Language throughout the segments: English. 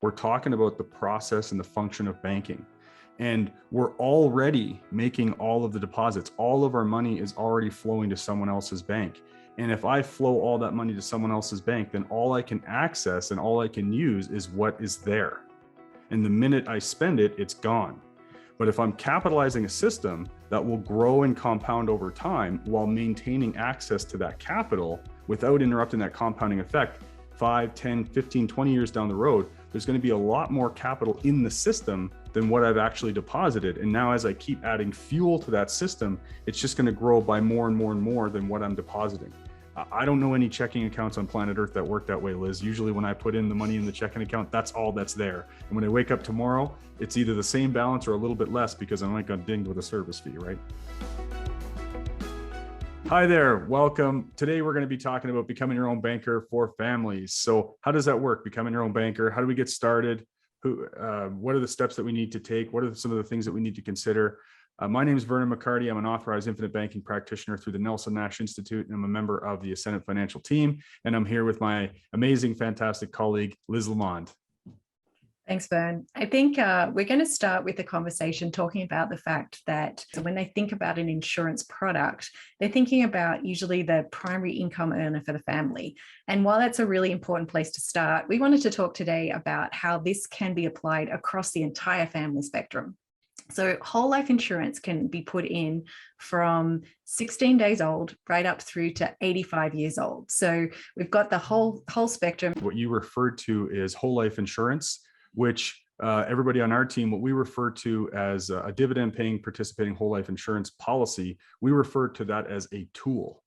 We're talking about the process and the function of banking. And we're already making all of the deposits. All of our money is already flowing to someone else's bank. And if I flow all that money to someone else's bank, then all I can access and all I can use is what is there. And the minute I spend it, it's gone. But if I'm capitalizing a system that will grow and compound over time while maintaining access to that capital without interrupting that compounding effect, 5, 10, 15, 20 years down the road, there's going to be a lot more capital in the system than what I've actually deposited. And now as I keep adding fuel to that system, it's just going to grow by more and more and more than what I'm depositing. I don't know any checking accounts on planet Earth that work that way, Liz. Usually when I put in the money in the checking account, that's all that's there. And when I wake up tomorrow, it's either the same balance or a little bit less because I might got dinged with a service fee, right? Hi there, welcome. Today we're going to be talking about becoming your own banker for families. So how does that work? Becoming your own banker? How do we get started? What are the steps that we need to take? What are some of the things that we need to consider? My name is Vern McCarty. I'm an authorized infinite banking practitioner through the Nelson Nash Institute, and I'm a member of the Ascendant financial team. And I'm here with my amazing, fantastic colleague, Liz Lamond. Thanks, Vern. I think we're going to start with the conversation talking about the fact that when they think about an insurance product, they're thinking about usually the primary income earner for the family. And while that's a really important place to start, we wanted to talk today about how this can be applied across the entire family spectrum. So whole life insurance can be put in from 16 days old right up through to 85 years old. So we've got the whole spectrum. What you referred to is whole life insurance, which everybody on our team, what we refer to as a dividend paying participating whole life insurance policy, we refer to that as a tool.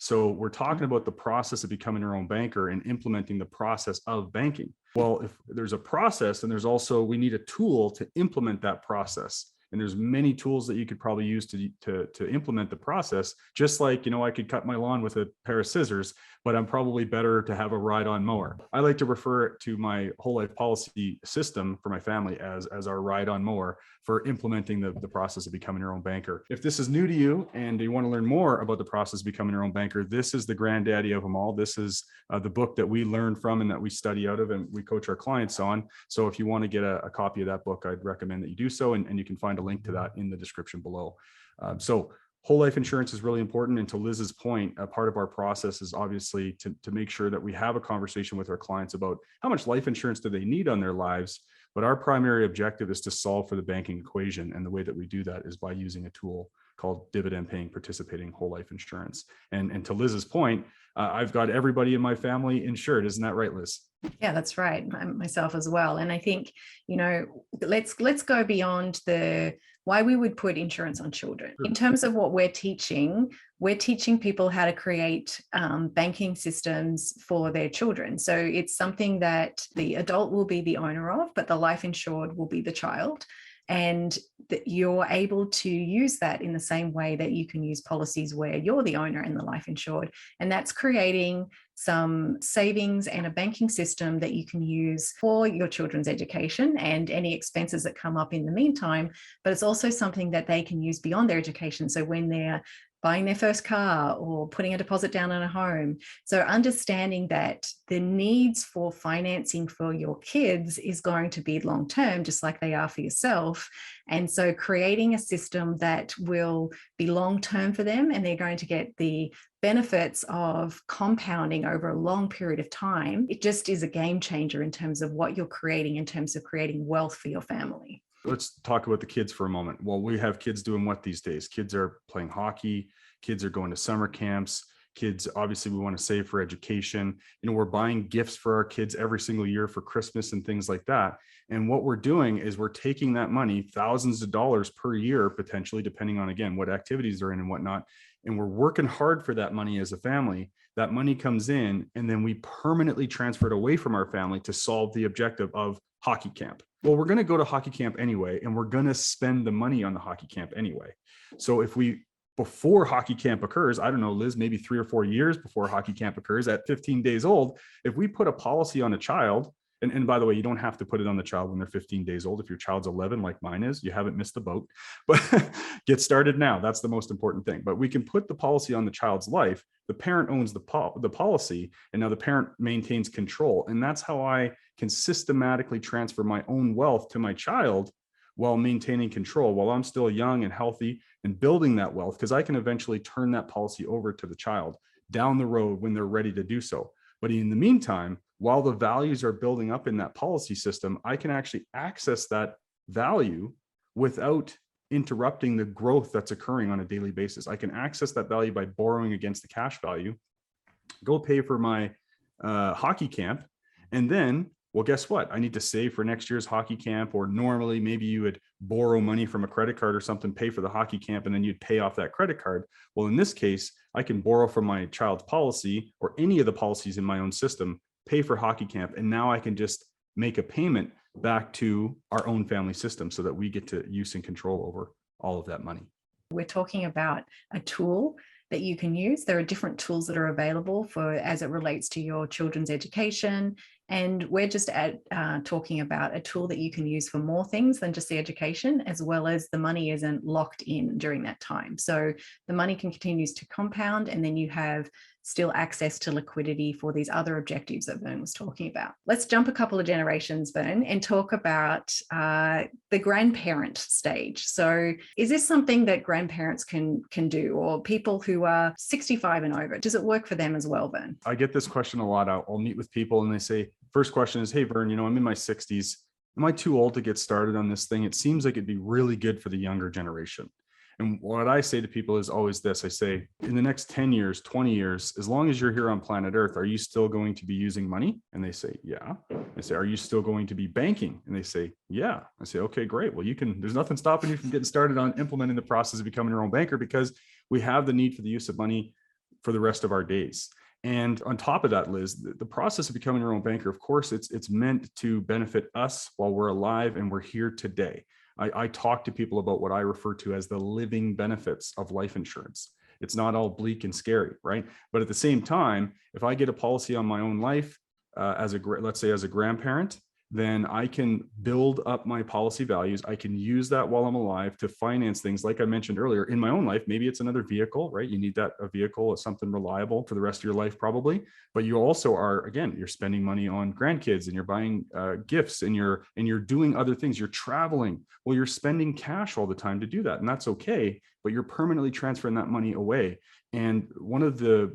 So we're talking about the process of becoming your own banker and implementing the process of banking. Well, if there's a process, then there's also, we need a tool to implement that process. And there's many tools that you could probably use to implement the process. Just like, I could cut my lawn with a pair of scissors, but I'm probably better to have a ride-on mower. I like to refer to my whole life policy system for my family as our ride-on mower for implementing the process of becoming your own banker. If this is new to you and you want to learn more about the process of becoming your own banker, this is the granddaddy of them all. This is the book that we learn from and that we study out of and we coach our clients on. So if you want to get a copy of that book, I'd recommend that you do so, and you can find a link to that in the description below. So whole life insurance is really important. And to Liz's point, a part of our process is obviously to make sure that we have a conversation with our clients about how much life insurance do they need on their lives. But our primary objective is to solve for the banking equation. And the way that we do that is by using a tool called dividend paying participating whole life insurance. And to Liz's point, I've got everybody in my family insured. Isn't that right, Liz? Yeah, that's right. Myself as well. And I think, let's go beyond why we would put insurance on children. In terms of what we're teaching people how to create banking systems for their children. So it's something that the adult will be the owner of, but the life insured will be the child. And that you're able to use that in the same way that you can use policies where you're the owner and the life insured. And that's creating some savings and a banking system that you can use for your children's education and any expenses that come up in the meantime. But it's also something that they can use beyond their education. So when they're buying their first car or putting a deposit down on a home. So understanding that the needs for financing for your kids is going to be long-term, just like they are for yourself. And so creating a system that will be long-term for them, and they're going to get the benefits of compounding over a long period of time. It just is a game changer in terms of what you're creating, in terms of creating wealth for your family. Let's talk about the kids for a moment. Well, we have kids doing what these days? Kids are playing hockey. Kids are going to summer camps. Kids, obviously, we want to save for education. We're buying gifts for our kids every single year for Christmas and things like that. And what we're doing is we're taking that money, thousands of dollars per year, potentially, depending on, again, what activities they're in and whatnot. And we're working hard for that money as a family. That money comes in, and then we permanently transfer it away from our family to solve the objective of hockey camp. Well, we're going to go to hockey camp anyway, and we're going to spend the money on the hockey camp anyway. So if before hockey camp occurs, I don't know, Liz, maybe 3 or 4 years before hockey camp occurs at 15 days old, if we put a policy on a child, and by the way, you don't have to put it on the child when they're 15 days old. If your child's 11, like mine is, you haven't missed the boat, but get started now. That's the most important thing. But we can put the policy on the child's life. The parent owns the policy, and now the parent maintains control. And that's how I can systematically transfer my own wealth to my child while maintaining control, while I'm still young and healthy and building that wealth, because I can eventually turn that policy over to the child down the road when they're ready to do so. But in the meantime, while the values are building up in that policy system, I can actually access that value without interrupting the growth that's occurring on a daily basis. I can access that value by borrowing against the cash value, go pay for my hockey camp, and then, well, guess what? I need to save for next year's hockey camp, or normally maybe you would borrow money from a credit card or something, pay for the hockey camp, and then you'd pay off that credit card. Well, in this case, I can borrow from my child's policy or any of the policies in my own system, pay for hockey camp, and now I can just make a payment back to our own family system so that we get to use and control over all of that money. We're talking about a tool that you can use. There are different tools that are available for as it relates to your children's education. And we're just talking about a tool that you can use for more things than just the education, as well as the money isn't locked in during that time. So the money can continue to compound, and then you have still access to liquidity for these other objectives that Vern was talking about. Let's jump a couple of generations, Vern, and talk about the grandparent stage. So is this something that grandparents can do, or people who are 65 and over? Does it work for them as well, Vern? I get this question a lot. I'll meet with people and they say, first question is, hey, Vern, I'm in my 60s. Am I too old to get started on this thing? It seems like it'd be really good for the younger generation. And what I say to people is always this. I say, in the next 10 years, 20 years, as long as you're here on planet Earth, are you still going to be using money? And they say, yeah. I say, are you still going to be banking? And they say, yeah. I say, okay, great. Well, there's nothing stopping you from getting started on implementing the process of becoming your own banker, because we have the need for the use of money for the rest of our days. And on top of that, Liz, the process of becoming your own banker, of course, it's meant to benefit us while we're alive and we're here today. I talk to people about what I refer to as the living benefits of life insurance. It's not all bleak and scary, right? But at the same time, if I get a policy on my own life, let's say as a grandparent, then I can build up my policy values. I can use that while I'm alive to finance things like I mentioned earlier in my own life. Maybe it's another vehicle, right? You need a vehicle or something reliable for the rest of your life, probably. But you also are, again, you're spending money on grandkids, and you're buying gifts, and you're doing other things. You're traveling. Well, you're spending cash all the time to do that, and that's okay. But you're permanently transferring that money away. And one of the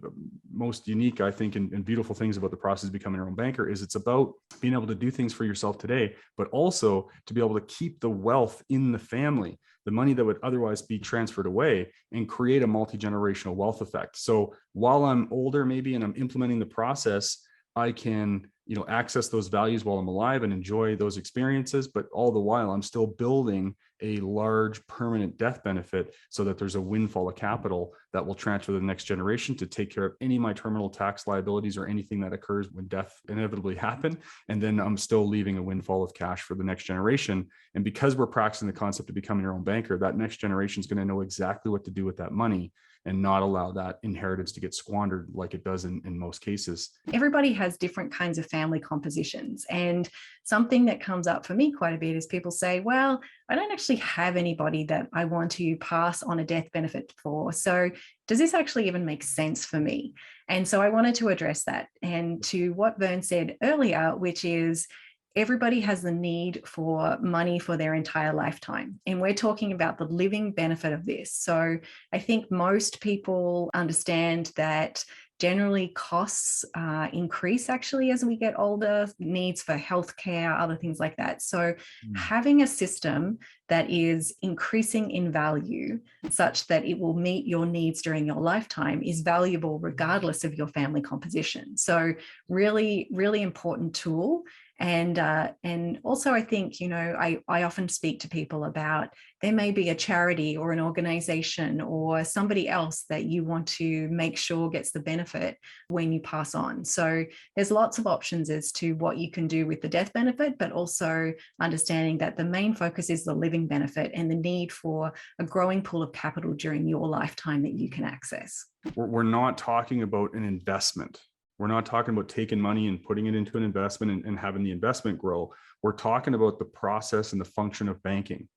most unique, I think, and beautiful things about the process of becoming your own banker is it's about being able to do things for yourself today, but also to be able to keep the wealth in the family, the money that would otherwise be transferred away, and create a multi-generational wealth effect. So while I'm older, maybe, and I'm implementing the process, I can, access those values while I'm alive and enjoy those experiences. But all the while, I'm still building a large permanent death benefit so that there's a windfall of capital that will transfer to the next generation to take care of any of my terminal tax liabilities or anything that occurs when death inevitably happen. And then I'm still leaving a windfall of cash for the next generation. And because we're practicing the concept of becoming your own banker, that next generation is going to know exactly what to do with that money and not allow that inheritance to get squandered like it does in most cases. Everybody has different kinds of family compositions. And something that comes up for me quite a bit is people say, well, I don't actually have anybody that I want to pass on a death benefit for. So does this actually even make sense for me? And so I wanted to address that. And to what Vern said earlier, which is, everybody has the need for money for their entire lifetime. And we're talking about the living benefit of this. So I think most people understand that generally costs increase actually as we get older, needs for healthcare, other things like that. So having a system that is increasing in value such that it will meet your needs during your lifetime is valuable regardless of your family composition. So really, really important tool. And also, I think, I often speak to people about there may be a charity or an organization or somebody else that you want to make sure gets the benefit when you pass on. So there's lots of options as to what you can do with the death benefit, but also understanding that the main focus is the living benefit and the need for a growing pool of capital during your lifetime that you can access. We're not talking about an investment. We're not talking about taking money and putting it into an investment and having the investment grow. We're talking about the process and the function of banking.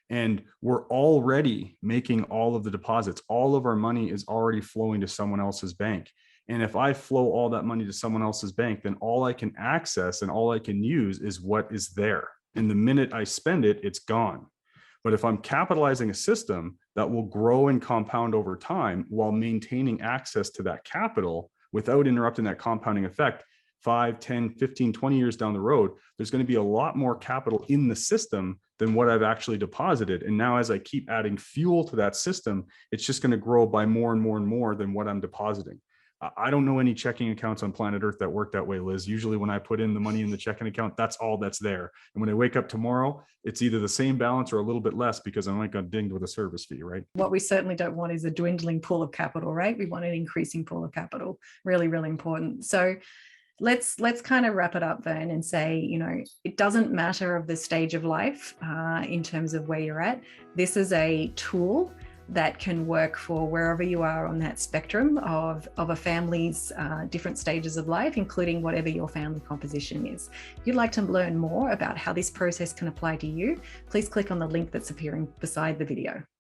And we're already making all of the deposits. All of our money is already flowing to someone else's bank. And if I flow all that money to someone else's bank, then all I can access and all I can use is what is there. And the minute I spend it, it's gone. But if I'm capitalizing a system that will grow and compound over time while maintaining access to that capital without interrupting that compounding effect, 5, 10, 15, 20 years down the road, there's going to be a lot more capital in the system than what I've actually deposited. And now as I keep adding fuel to that system, it's just going to grow by more and more and more than what I'm depositing. I don't know any checking accounts on planet Earth that work that way, Liz. Usually when I put in the money in the checking account, that's all that's there. And when I wake up tomorrow, it's either the same balance or a little bit less because I might got dinged with a service fee, right? What we certainly don't want is a dwindling pool of capital, right? We want an increasing pool of capital. Really, really important. So let's kind of wrap it up, Vern, and say, you know, it doesn't matter of the stage of life in terms of where you're at. This is a tool that can work for wherever you are on that spectrum of a family's different stages of life, including whatever your family composition is. If you'd like to learn more about how this process can apply to you, please click on the link that's appearing beside the video.